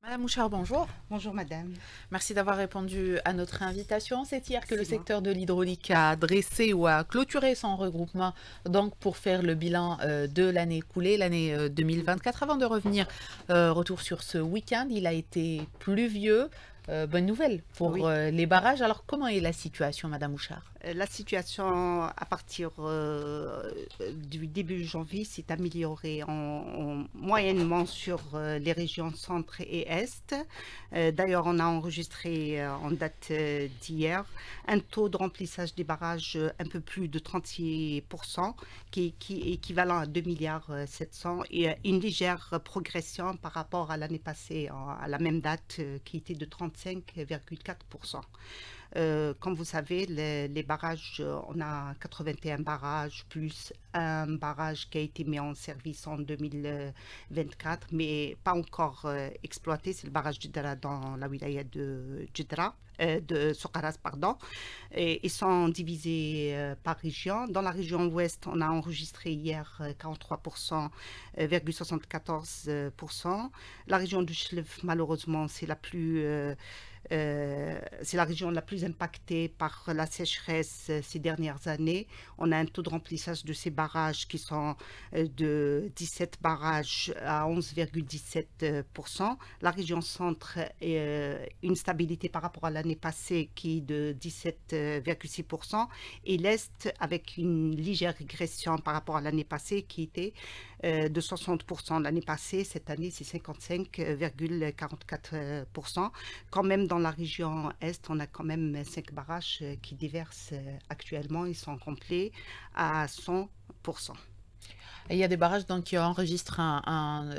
Madame Mouchard, bonjour. Bonjour madame. Merci d'avoir répondu à notre invitation. C'est hier que le C'est moi. secteur de l'hydraulique a dressé ou a clôturé son regroupement donc pour faire le bilan de l'année écoulée, l'année 2024. Avant de revenir, retour sur ce week-end, il a été pluvieux. Bonne nouvelle pour Oui. les barrages. Alors comment est la situation, Madame Mouchard? La situation à partir du début janvier s'est améliorée moyennement sur les régions centre et est. D'ailleurs, on a enregistré en date d'hier un taux de remplissage des barrages un peu plus de 36%, qui est équivalent à 2 milliards 700 et une légère progression par rapport à l'année passée, à la même date qui était de 35,4%. Comme vous savez, les barrages, on a 81 barrages plus un barrage qui a été mis en service en 2024, mais pas encore exploité. C'est le barrage Djedra dans la wilaya de Djedra, de Sokaras, pardon. Et ils sont divisés par région. Dans la région ouest, on a enregistré hier 43,74%. La région du Chlef, malheureusement, c'est la région la plus impactée par la sécheresse ces dernières années. On a un taux de remplissage de ces barrages qui sont de 17 barrages à 11,17%. La région centre est une stabilité par rapport à l'année passée qui est de 17,6%. Et l'Est avec une légère régression par rapport à l'année passée qui était de 60% l'année passée. Cette année, c'est 55,44%. Quand même, dans la région Est, on a quand même 5 barrages qui déversent actuellement. Ils sont complets à 100%. Et il y a des barrages donc, qui enregistrent un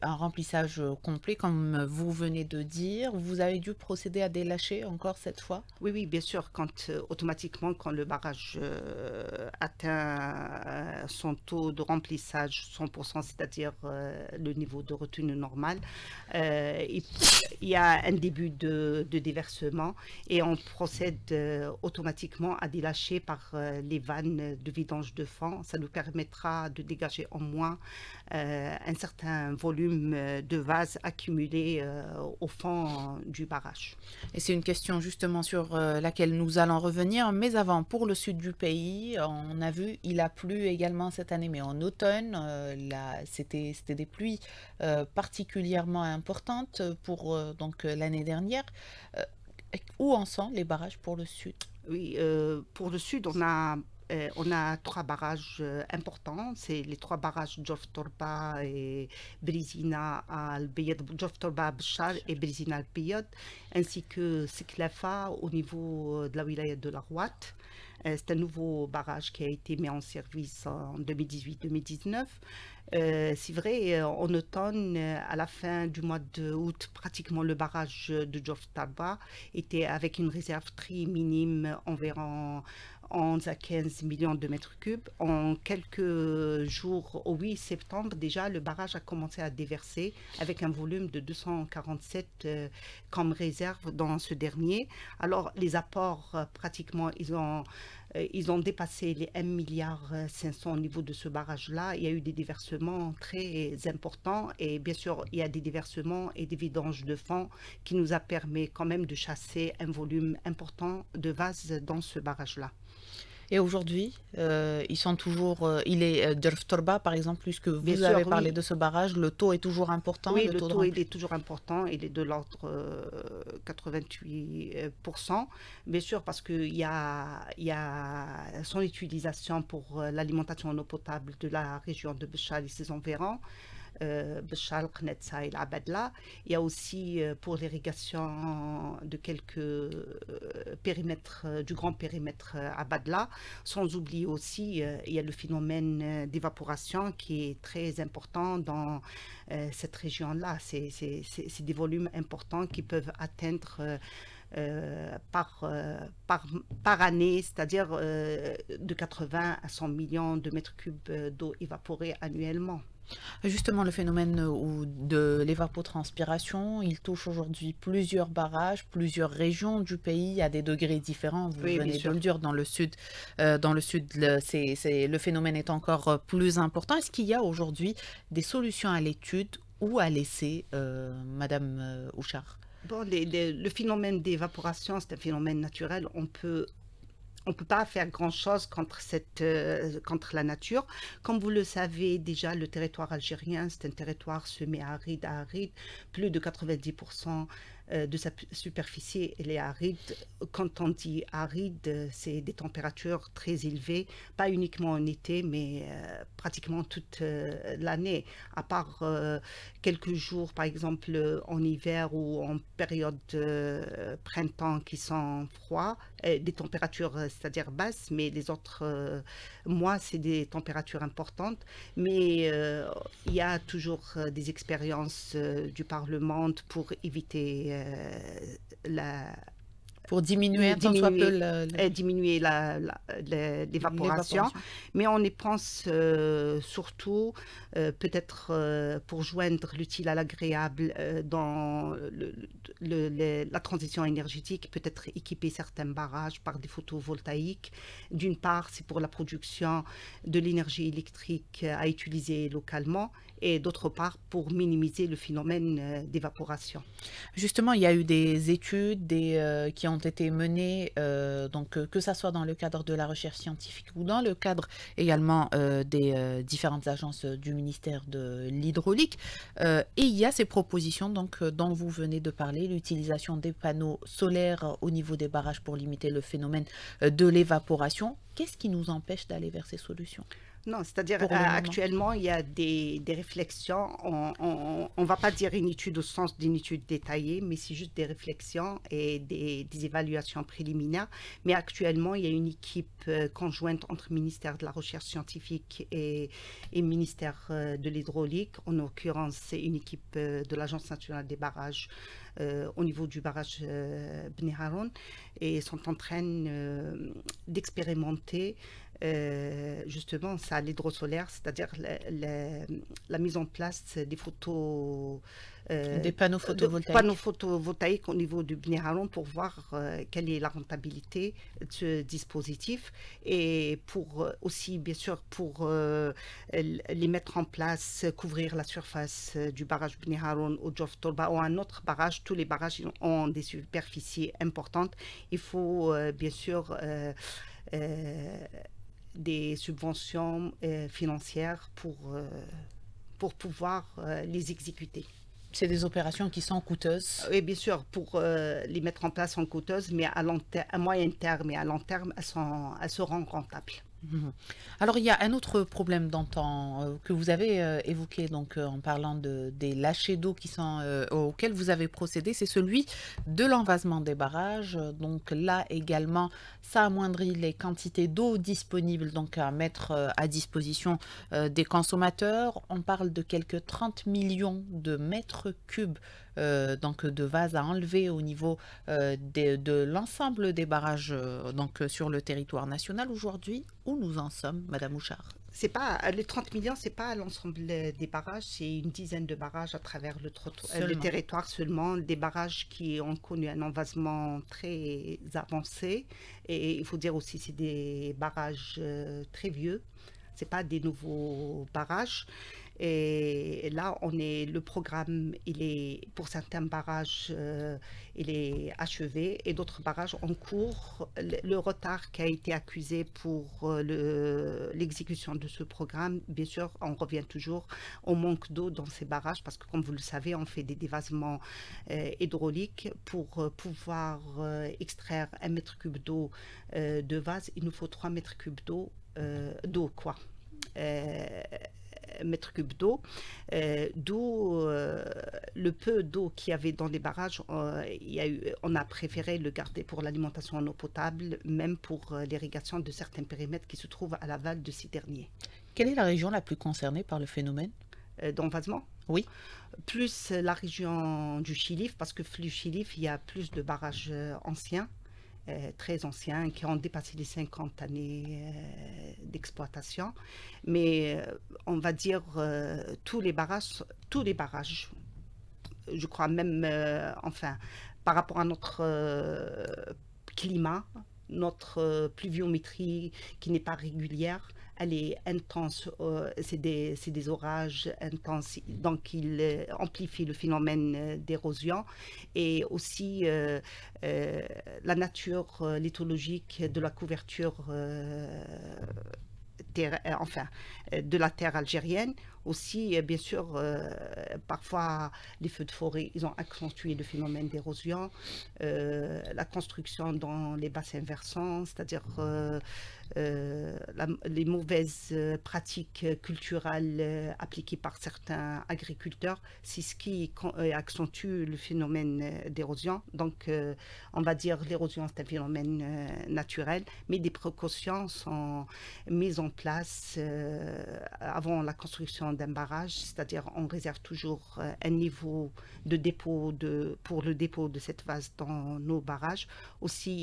remplissage complet, comme vous venez de dire. Vous avez dû procéder à des lâchers encore cette fois? Oui, oui, bien sûr, automatiquement, quand le barrage atteint son taux de remplissage 100%, c'est-à-dire le niveau de retenue normal, il y a un début de déversement et on procède automatiquement à des lâchers par les vannes de vidange de fond. Ça nous permettra de dégager au moins un certain volume de vase accumulé au fond du barrage. Et c'est une question justement sur laquelle nous allons revenir. Mais avant, pour le sud du pays, on a vu, il a plu également cette année, mais en automne, c'était des pluies particulièrement importantes pour donc l'année dernière. Euh, Où en sont les barrages pour le sud? Oui, pour le sud, on a 3 barrages importants. C'est les 3 barrages Djof Torba et Brizina al-Beyad, Djof Torba al-Bchar et Brizina al-Beyad, ainsi que Siklafa au niveau de la wilaya de la Rouat. C'est un nouveau barrage qui a été mis en service en 2018-2019. C'est vrai, en automne, à la fin du mois d'août, pratiquement le barrage de Djof Torba était avec une réserve très minime, environ 11 à 15 millions de mètres cubes. En quelques jours, au 8 septembre, déjà, le barrage a commencé à déverser avec un volume de 247 comme réserve dans ce dernier. Alors, les apports, pratiquement, ils ont dépassé les 1 milliard 500 au niveau de ce barrage-là. Il y a eu des déversements très importants et bien sûr, il y a des déversements et des vidanges de fond qui nous a permis quand même de chasser un volume important de vases dans ce barrage-là. Et aujourd'hui, ils sont toujours, il est Djerf Torba par exemple, puisque Bien vous sûr, avez parlé oui. de ce barrage, le taux est toujours important, Oui, le le taux de taux il rempli. est toujours important, il est de l'ordre 88%. Bien sûr, parce il y a son utilisation pour l'alimentation en eau potable de la région de Béchar et ses environs. Béchar, Knetsa et Abadla. Il y a aussi pour l'irrigation de quelques périmètres, du grand périmètre Abadla. Sans oublier aussi, il y a le phénomène d'évaporation qui est très important dans cette région-là. C'est des volumes importants qui peuvent atteindre par année, c'est-à-dire de 80 à 100 millions de mètres cubes d'eau évaporée annuellement. Justement, le phénomène de l'évapotranspiration, il touche aujourd'hui plusieurs barrages, plusieurs régions du pays à des degrés différents. Vous Oui, bien venez de sûr. le dire, dans le sud, le phénomène est encore plus important. Est-ce qu'il y a aujourd'hui des solutions à l'étude où a laissé Madame Houchard? Bon, le phénomène d'évaporation, c'est un phénomène naturel. On peut pas faire grand-chose contre contre la nature. Comme vous le savez déjà, le territoire algérien, c'est un territoire semi-aride à aride. Plus de 90% de sa superficie, elle est aride. Quand on dit aride, c'est des températures très élevées, pas uniquement en été, mais pratiquement toute l'année, à part quelques jours, par exemple en hiver ou en période printemps qui sont froids, des températures, c'est-à-dire basses, mais les autres mois, c'est des températures importantes. Mais il y a toujours des expériences du Parlement pour éviter la, Pour diminuer un tant soit peu diminuer l'évaporation, l'évaporation. mais on y pense surtout peut-être pour joindre l'utile à l'agréable dans la transition énergétique, peut-être équiper certains barrages par des photovoltaïques. D'une part, c'est pour la production de l'énergie électrique à utiliser localement, et d'autre part pour minimiser le phénomène d'évaporation. Justement, il y a eu des études qui ont été menées, que ça soit dans le cadre de la recherche scientifique ou dans le cadre également des différentes agences du ministère de l'hydraulique. Et il y a ces propositions dont vous venez de parler, l'utilisation des panneaux solaires au niveau des barrages pour limiter le phénomène de l'évaporation. Qu'est-ce qui nous empêche d'aller vers ces solutions? Non, c'est-à-dire Pour le moment. actuellement, il y a des réflexions. On ne va pas dire une étude au sens d'une étude détaillée, mais c'est juste des réflexions et des évaluations préliminaires. Mais actuellement, il y a une équipe conjointe entre ministère de la Recherche scientifique et ministère de l'Hydraulique. En l'occurrence, c'est une équipe de l'Agence nationale des barrages au niveau du barrage Bni Haroun, et sont en train d'expérimenter justement ça, l'hydrosolaire, c'est-à-dire la mise en place des Des panneaux photovoltaïques. panneaux photovoltaïques au niveau du Bni Haroun pour voir quelle est la rentabilité de ce dispositif, et pour aussi, bien sûr, pour les mettre en place, couvrir la surface du barrage Bni Haroun ou Djof Torba ou un autre barrage. Tous les barrages ont des superficies importantes. Il faut bien sûr des subventions financières pour pouvoir les exécuter. C'est des opérations qui sont coûteuses. Oui, bien sûr, pour les mettre en place sont coûteuses, mais à moyen terme et à long terme, elles seront rentables. Mhm. Alors, il y a un autre problème que vous avez évoqué en parlant des lâchers d'eau auxquels vous avez procédé, c'est celui de l'envasement des barrages. Donc là également, ça amoindrit les quantités d'eau disponibles à mettre à disposition des consommateurs. On parle de quelques 30 millions de mètres cubes de vase à enlever au niveau de l'ensemble des barrages sur le territoire national aujourd'hui. Où nous en sommes, Madame Houchard? C'est pas, les 30 millions, c'est pas l'ensemble des barrages, c'est une dizaine de barrages à travers le territoire seulement, des barrages qui ont connu un envasement très avancé, et il faut dire aussi c'est des barrages très vieux, c'est pas des nouveaux barrages. Et là, le programme, pour certains barrages, il est achevé, et d'autres barrages en cours. Le retard qui a été accusé pour l'exécution de ce programme, bien sûr, on revient toujours au manque d'eau dans ces barrages, parce que comme vous le savez, on fait des dévasements hydrauliques. Pour pouvoir extraire 1 mètre cube d'eau de vase, il nous faut 3 mètres cubes d'eau, mètres cubes d'eau, d'où le peu d'eau qu'il y avait dans les barrages. On a préféré le garder pour l'alimentation en eau potable, même pour l'irrigation de certains périmètres qui se trouvent à l'aval de ces derniers. Quelle est la région la plus concernée par le phénomène d'envasement? Oui. Plus la région du Chilif, parce que le Chilif, il y a plus de barrages anciens, très anciens, qui ont dépassé les 50 années d'exploitation. Mais on va dire tous les barrages, je crois même, par rapport à notre climat, notre pluviométrie qui n'est pas régulière, elle est intense, c'est des orages intenses, donc il amplifie le phénomène d'érosion et aussi la nature lithologique de la couverture de la terre algérienne. Aussi, bien sûr, parfois, les feux de forêt, ils ont accentué le phénomène d'érosion. La construction dans les bassins versants, c'est-à-dire les mauvaises pratiques culturelles appliquées par certains agriculteurs, c'est ce qui accentue le phénomène d'érosion. Donc, on va dire l'érosion, c'est un phénomène naturel, mais des précautions sont mises en place avant la construction d'un barrage, c'est-à-dire on réserve toujours un niveau de dépôt pour le dépôt de cette vase dans nos barrages. Aussi, il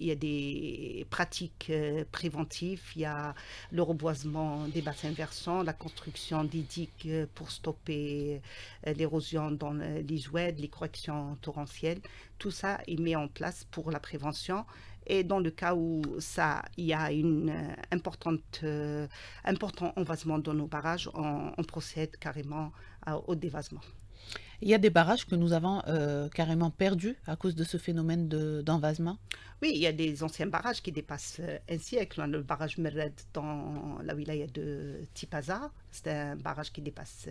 y a des pratiques préventives, il y a le reboisement des bassins versants, la construction des digues pour stopper l'érosion dans les oueds, les corrections torrentielles. Tout ça est mis en place pour la prévention. Et dans le cas où il y a une important envasement dans nos barrages, on procède carrément au dévasement. Il y a des barrages que nous avons carrément perdus à cause de ce phénomène d'envasement. Oui, il y a des anciens barrages qui dépassent un siècle. Le barrage Mered dans la wilaya de Tipaza, c'est un barrage qui dépasse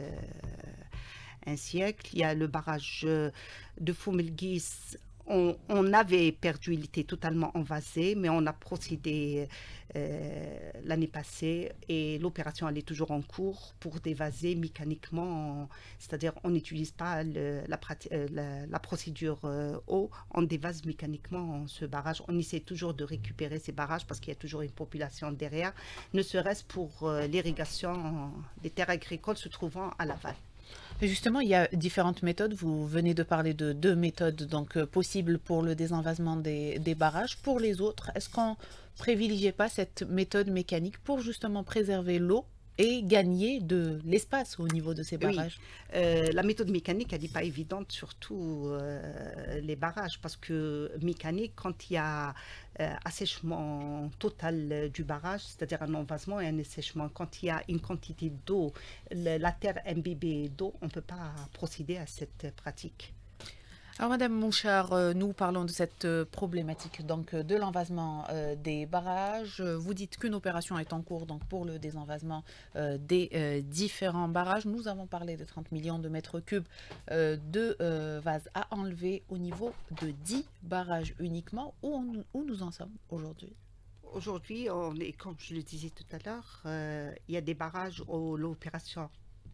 un siècle. Il y a le barrage de Foumelguis. On avait perdu, il était totalement envasé, mais on a procédé l'année passée et l'opération elle est toujours en cours pour dévaser mécaniquement, c'est-à-dire on n'utilise pas la procédure eau, on dévase mécaniquement ce barrage. On essaie toujours de récupérer ces barrages parce qu'il y a toujours une population derrière, ne serait-ce pour l'irrigation des terres agricoles se trouvant à l'aval. Et justement, il y a différentes méthodes. Vous venez de parler de deux méthodes donc, possibles pour le désenvasement des barrages. Pour les autres, est-ce qu'on privilégiait pas cette méthode mécanique pour justement préserver l'eau et gagner de l'espace au niveau de ces barrages? Oui, la méthode mécanique, elle n'est pas évidente, surtout les barrages, parce que mécanique, quand il y a assèchement total du barrage, c'est-à-dire un envasement et un assèchement, quand il y a une quantité d'eau, la terre imbibée d'eau, on ne peut pas procéder à cette pratique. Alors, Madame Mouchard, nous parlons de cette problématique donc de l'envasement des barrages. Vous dites qu'une opération est en cours donc pour le désenvasement des différents barrages. Nous avons parlé des 30 millions de mètres cubes de vase à enlever au niveau de 10 barrages uniquement. Où nous en sommes aujourd'hui? Aujourd'hui, comme je le disais tout à l'heure, il y a des barrages où l'opération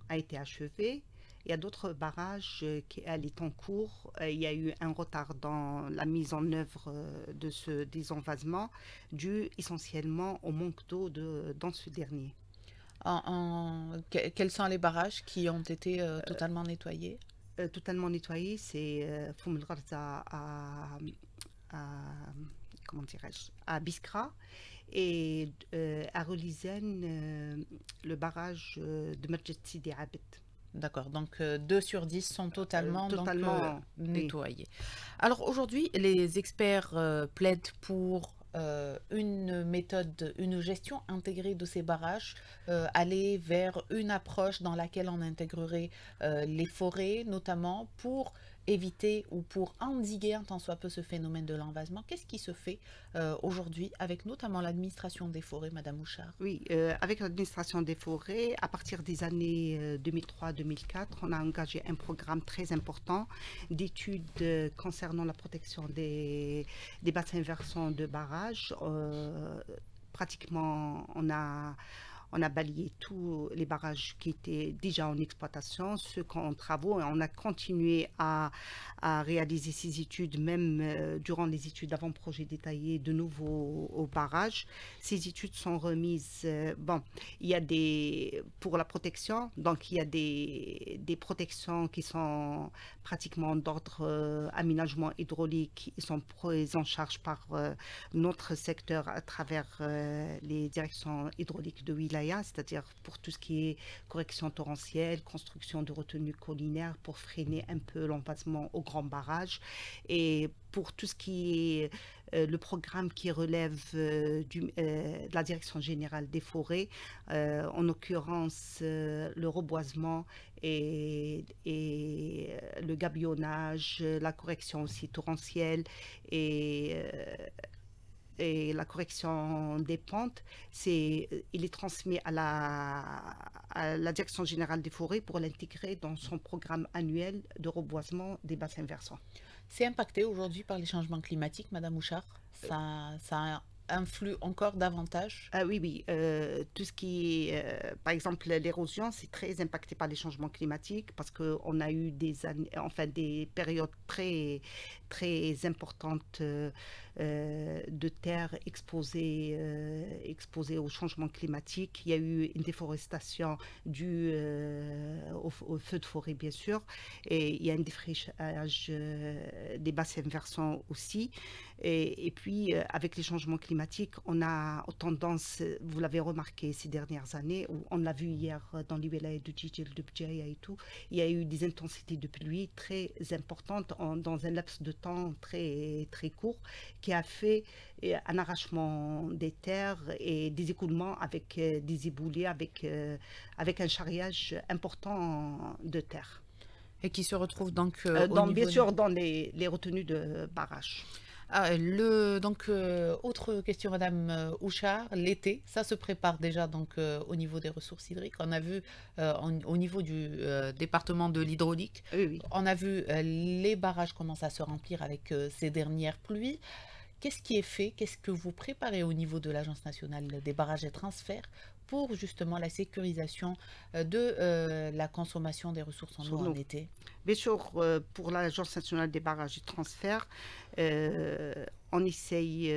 a été achevée. Il y a d'autres barrages qui elle est en cours. Il y a eu un retard dans la mise en œuvre de ce désenvasement dû essentiellement au manque d'eau dans ce dernier. Quels sont les barrages qui ont été totalement nettoyés? Totalement nettoyé, c'est Foum El Gharza comment dirais-je, à Biskra et à Relizane, le barrage de Medjed Sidi Abed. D'accord, donc 2 sur 10 sont totalement, Totalement, oui. nettoyés. Alors aujourd'hui, les experts plaident pour une méthode, une gestion intégrée de ces barrages, aller vers une approche dans laquelle on intégrerait les forêts, notamment pour éviter ou pour endiguer un tant soit peu ce phénomène de l'envasement. Qu'est-ce qui se fait aujourd'hui avec notamment l'administration des forêts, Madame Mouchard? Oui, avec l'administration des forêts, à partir des années 2003-2004, on a engagé un programme très important d'études concernant la protection des bassins versants de barrages. Pratiquement, on a balayé tous les barrages qui étaient déjà en exploitation, ceux qui sont en travaux, et on a continué à réaliser ces études, même durant les études d'avant-projet détaillé de nouveaux barrages. Ces études sont remises, bon, il y a pour la protection, donc il y a des protections qui sont pratiquement d'ordre aménagement hydraulique, ils sont pris en charge par notre secteur à travers les directions hydrauliques de Wilaya Bdaya, c'est-à-dire pour tout ce qui est correction torrentielle, construction de retenues collinaires pour freiner un peu l'envasement au grand barrage. Et pour tout ce qui est le programme qui relève de la Direction générale des forêts, en l'occurrence le reboisement et le gabionnage, la correction aussi torrentielle et, et la correction des pentes, il est transmis à la Direction générale des forêts pour l'intégrer dans son programme annuel de reboisement des bassins versants. C'est impacté aujourd'hui par les changements climatiques, Madame Houchard? Ça influe encore davantage? Ah oui, oui. Tout ce qui est, par exemple, l'érosion, c'est très impacté par les changements climatiques parce qu'on a eu des années, enfin des périodes très, très importantes de terres exposées au changement climatique. Il y a eu une déforestation due au feu de forêt, bien sûr, et il y a un défrichage des bassins versants aussi. Et puis, avec les changements climatiques, on a tendance, vous l'avez remarqué ces dernières années, on l'a vu hier dans les wilayas de Jijil, de Bdjaya et tout, il y a eu des intensités de pluie très importantes dans un laps de temps très, très court qui a fait un arrachement des terres et des écoulements avec des éboulés, avec un charriage important de terre. Et qui se retrouve donc au Bien niveau... sûr, dans les retenues de barrage. Ah, autre question, Madame Houchard, l'été, ça se prépare déjà donc au niveau des ressources hydriques. On a vu au niveau du département de l'hydraulique, Oui, oui. on a vu les barrages commencer à se remplir avec ces dernières pluies. Qu'est-ce qui est fait? Qu'est-ce que vous préparez au niveau de l'Agence nationale des barrages et transferts pour justement la sécurisation de la consommation des ressources en eau en été? Bien sûr, pour l'Agence nationale des barrages et transferts, on essaye,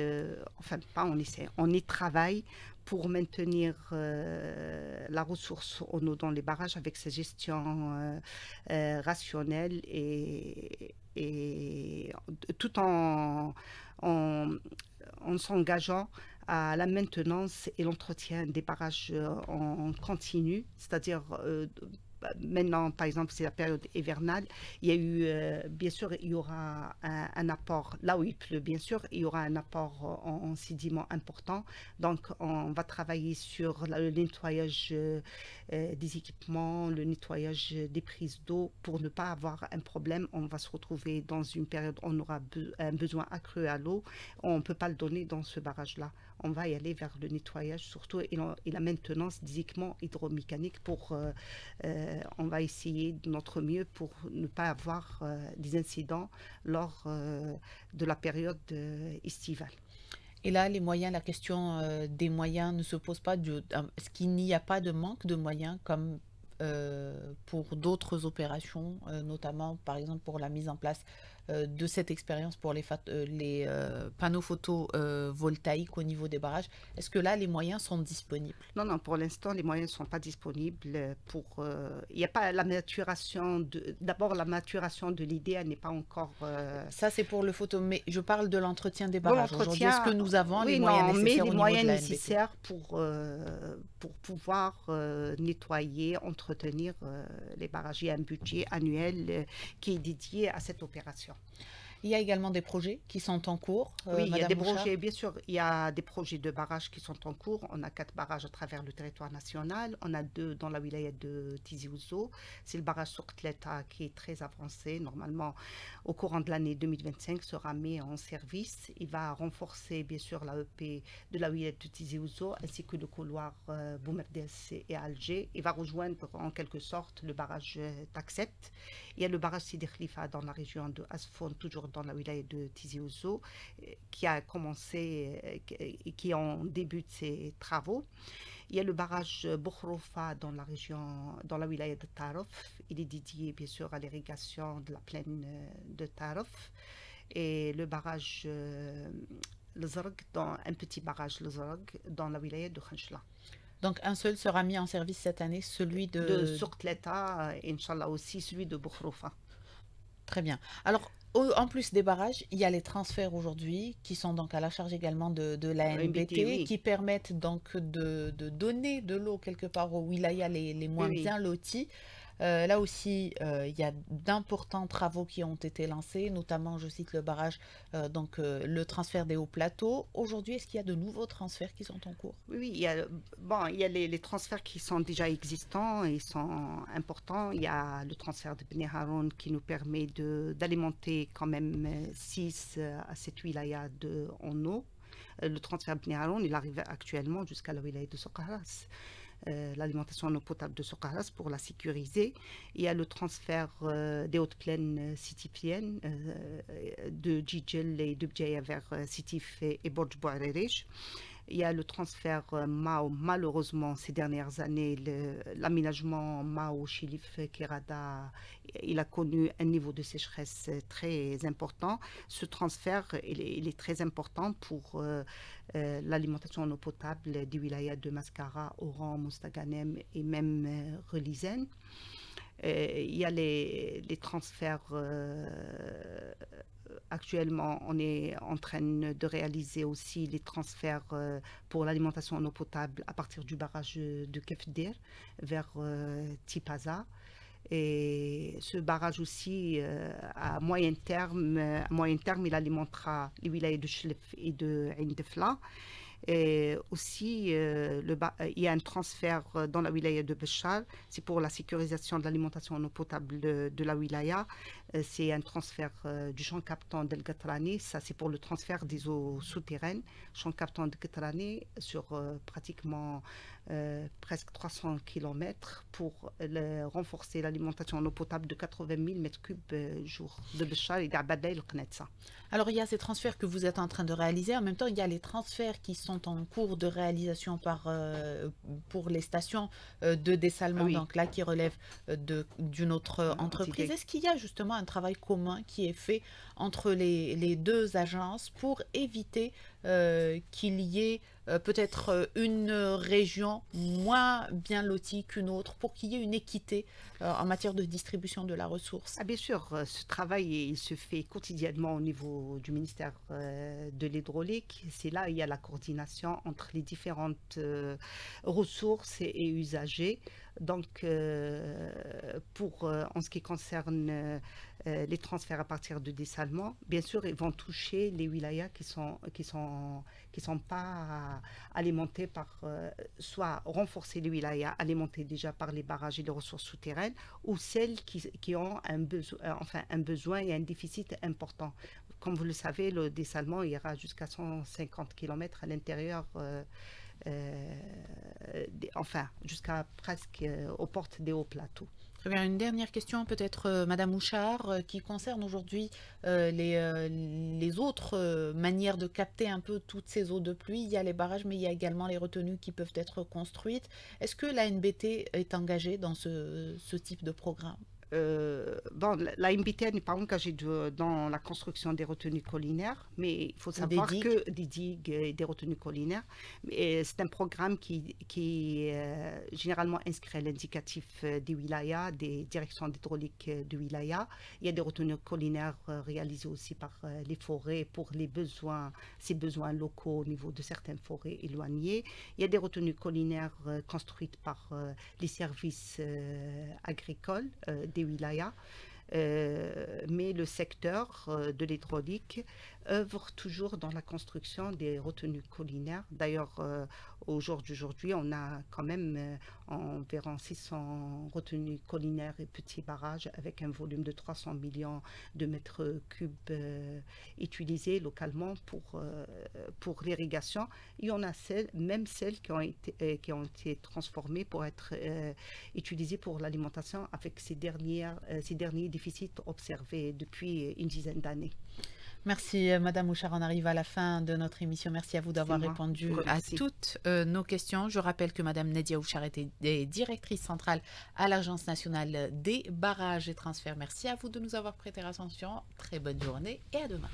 enfin pas on essaye, on y travaille pour maintenir la ressource en eau dans les barrages avec sa gestion rationnelle et tout en s'engageant à la maintenance et l'entretien des barrages en continu, c'est-à-dire maintenant, par exemple, c'est la période hivernale. Il y a eu, bien sûr, il y aura un apport, là où il pleut, bien sûr, il y aura un apport en sédiments important. Donc, on va travailler sur le nettoyage des équipements, le nettoyage des prises d'eau pour ne pas avoir un problème. On va se retrouver dans une période où on aura un besoin accru à l'eau. On ne peut pas le donner dans ce barrage-là. On va y aller vers le nettoyage surtout et la maintenance des équipements hydromécaniques on va essayer de notre mieux pour ne pas avoir des incidents lors de la période estivale. Et là, les moyens, la question des moyens ne se pose pas. Est-ce qu'il n'y a pas de manque de moyens comme pour d'autres opérations, notamment par exemple pour la mise en place de cette expérience pour les panneaux photovoltaïques au niveau des barrages? Est-ce que là, les moyens sont disponibles? Non, non, pour l'instant, les moyens ne sont pas disponibles. Il n'y a pas la maturation d'abord, la maturation de l'idée, elle n'est pas encore... Ça, c'est pour le photo, mais je parle de l'entretien des Bon, barrages. Aujourd'hui, est-ce que nous avons oui, les moyens non, mais nécessaires les au niveau moyens de la NBT? nécessaires pour pouvoir nettoyer, entretenir les barrages. Il y a un budget annuel qui est dédié à cette opération. Il y a également des projets qui sont en cours, Oui, il y a Madame des Bouchard? projets, bien sûr, il y a des projets de barrages qui sont en cours. On a 4 barrages à travers le territoire national. On a 2 dans la wilaya de Tizi Ouzou. C'est le barrage Sourtleta qui est très avancé. Normalement, au courant de l'année 2025, sera mis en service. Il va renforcer, bien sûr, l'AEP de la wilaya de Tizi Ouzou ainsi que le couloir Boumerdès et Alger. Il va rejoindre en quelque sorte le barrage Taxet. Il y a le barrage Sidi Khalifa dans la région de Asfon, toujours dans la wilaya de Tizi Ouzou, qui a commencé, qui est en début de ses travaux. Il y a le barrage Bokhroufa dans la région, dans la wilaya de Tarof. Il est dédié bien sûr à l'irrigation de la plaine de Tarof. Et le barrage Le Zarg, un petit barrage Le Zarg dans la wilaya de Khanchla. Donc un seul sera mis en service cette année, celui De Sourtleta, Inch'Allah aussi, celui de Bokhroufa. Très bien. Alors, En plus des barrages, il y a les transferts aujourd'hui qui sont donc à la charge également de MBT, l'ANBT, oui. qui permettent donc de donner de l'eau quelque part aux wilayas les Oui, moins oui. bien lotis. Là aussi, il y a d'importants travaux qui ont été lancés, notamment, je cite le barrage, le transfert des hauts plateaux. Aujourd'hui, est-ce qu'il y a de nouveaux transferts qui sont en cours? Oui, oui, bon, il y a les transferts qui sont déjà existants et sont importants. Il y a le transfert de Bnei Haroun qui nous permet d'alimenter quand même 6 à 7 wilayas en eau. Le transfert de Bnei Haroun, il arrive actuellement jusqu'à la wilaya de Soqaras. L'alimentation en eau potable de Soqaras pour la sécuriser. Il y a le transfert des hautes plaines sitifiennes de Djidjel et de Bdjaïa vers Sitif et Borj Bouarerich. Il y a le transfert Mao, malheureusement, ces dernières années, l'aménagement Mao, Chilif, Kerada, il a connu un niveau de sécheresse très important. Ce transfert, il est très important pour l'alimentation en eau potable des wilayas de Mascara, Oran, Mostaganem et même Relisen. Il y a les transferts. Actuellement, on est en train de réaliser aussi les transferts pour l'alimentation en eau potable à partir du barrage de Kefdir vers Tipaza. Et ce barrage aussi, à moyen terme, il alimentera les wilayas de Chlef et de Ain Defla. Et aussi, il y a un transfert dans la wilaya de Béchar, c'est pour la sécurisation de l'alimentation en eau potable de la wilaya. C'est un transfert du champ captant d'El Gatrani, ça c'est pour le transfert des eaux souterraines. Champ captant de Gatrani sur pratiquement presque 300 km pour renforcer l'alimentation en eau potable de 80 000 m3 jour de Béchar et d'Abada et le Knetsa. Alors, il y a ces transferts que vous êtes en train de réaliser. En même temps, il y a les transferts qui sont en cours de réalisation pour les stations de Ah dessalement, oui, donc là, qui relèvent d'une autre entreprise. entité. Est-ce qu'il y a justement un travail commun qui est fait entre les deux agences pour éviter qu'il y ait peut-être une région moins bien lotie qu'une autre, pour qu'il y ait une équité en matière de distribution de la ressource? Ah, bien sûr, ce travail il se fait quotidiennement au niveau du ministère de l'hydraulique. C'est là où il y a la coordination entre les différentes ressources et usagers. Donc, en ce qui concerne les transferts à partir de dessalement, bien sûr, ils vont toucher les wilayas qui sont pas alimentés par, soit renforcer les wilayas alimentés déjà par les barrages et les ressources souterraines, ou celles qui ont un besoin et un déficit important. Comme vous le savez, le dessalement ira jusqu'à 150 km à l'intérieur, jusqu'à presque aux portes des hauts plateaux. Très bien, une dernière question peut-être, Madame Houchard, qui concerne aujourd'hui les autres manières de capter un peu toutes ces eaux de pluie. Il y a les barrages, mais il y a également les retenues qui peuvent être construites. Est-ce que la NBT est engagée dans ce type de programme? Bon, la MBT n'est pas engagée dans la construction des retenues collinaires, mais il faut Ou des savoir digues? que des digues et des retenues collinaires, c'est un programme qui est généralement inscrit à l'indicatif des wilayas, des directions d'hydraulique de wilaya. Il y a des retenues collinaires réalisées aussi par les forêts pour ces besoins locaux au niveau de certaines forêts éloignées. Il y a des retenues collinaires construites par les services agricoles des wilayas, mais le secteur de l'hydraulique œuvre toujours dans la construction des retenues collinaires. D'ailleurs, au jour d'aujourd'hui, on a quand même environ 600 retenues collinaires et petits barrages avec un volume de 300 millions de mètres cubes utilisés localement pour l'irrigation. Il y en a même celles qui ont été transformées pour être utilisées pour l'alimentation avec ces derniers déficits observés depuis une dizaine d'années. Merci, Madame Houchard. On arrive à la fin de notre émission. Merci à vous C'est d'avoir moi, je vous répondu à remercie. toutes nos questions. Je rappelle que Madame Nedia Houchard est directrice centrale à l'Agence nationale des barrages et transferts. Merci à vous de nous avoir prêté attention. Très bonne journée et à demain.